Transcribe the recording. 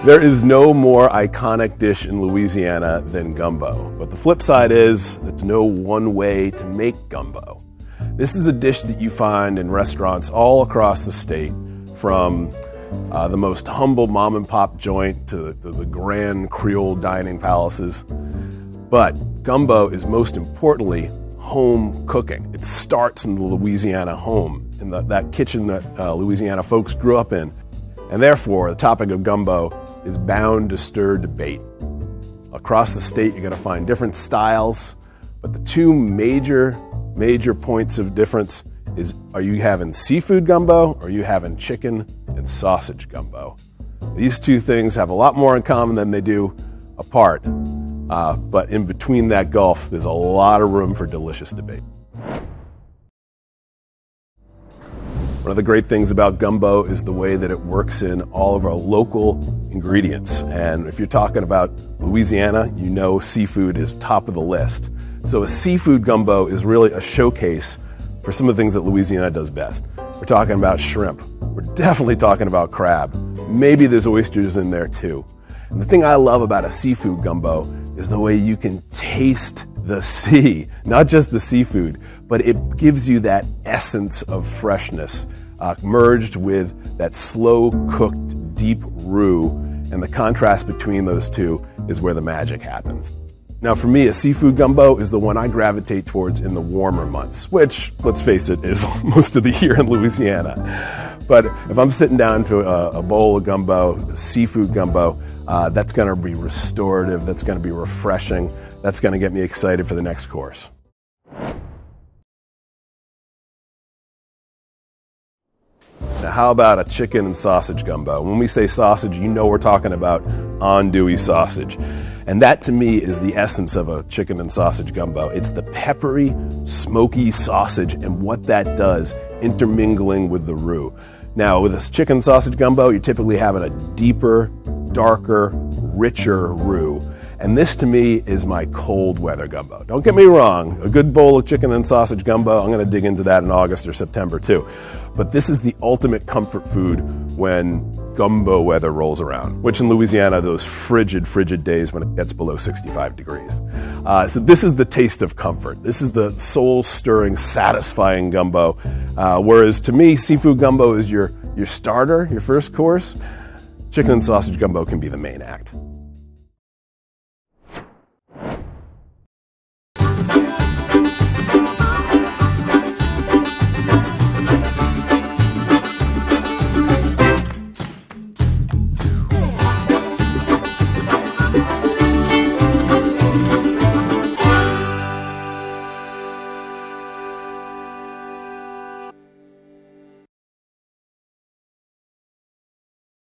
There is no more iconic dish in Louisiana than gumbo, but the flip side is there's no one way to make gumbo. This is a dish that you find in restaurants all across the state, from the most humble mom and pop joint to the grand Creole dining palaces. But gumbo is most importantly home cooking. It starts in the Louisiana home, in that kitchen that Louisiana folks grew up in. And therefore, the topic of gumbo is bound to stir debate. Across the state, you're going to find different styles, but the two major points of difference is, are you having seafood gumbo or are you having chicken and sausage gumbo? These two things have a lot more in common than they do apart, but in between that gulf, there's a lot of room for delicious debate. One of the great things about gumbo is the way that it works in all of our local ingredients. And if you're talking about Louisiana, you know seafood is top of the list. So a seafood gumbo is really a showcase for some of the things that Louisiana does best. We're talking about shrimp. We're definitely talking about crab. Maybe there's oysters in there too. And the thing I love about a seafood gumbo is the way you can taste the sea, not just the seafood, but it gives you that essence of freshness merged with that slow-cooked deep roux, and the contrast between those two is where the magic happens. Now for me, a seafood gumbo is the one I gravitate towards in the warmer months, which, let's face it, is most of the year in Louisiana. But if I'm sitting down to a bowl of gumbo, a seafood gumbo, that's going to be restorative, that's going to be refreshing, that's going to get me excited for the next course. Now how about a chicken and sausage gumbo? When we say sausage, you know we're talking about andouille sausage. And that to me is the essence of a chicken and sausage gumbo. It's the peppery, smoky sausage and what that does intermingling with the roux. Now with this chicken sausage gumbo, you're typically having a deeper, darker, richer roux. And this to me is my cold weather gumbo. Don't get me wrong, a good bowl of chicken and sausage gumbo, I'm going to dig into that in August or September too. But this is the ultimate comfort food when gumbo weather rolls around, which in Louisiana, those frigid days when it gets below 65 degrees. So this is the taste of comfort. This is the soul-stirring, satisfying gumbo. Whereas to me, seafood gumbo is your starter, your first course. Chicken and sausage gumbo can be the main act.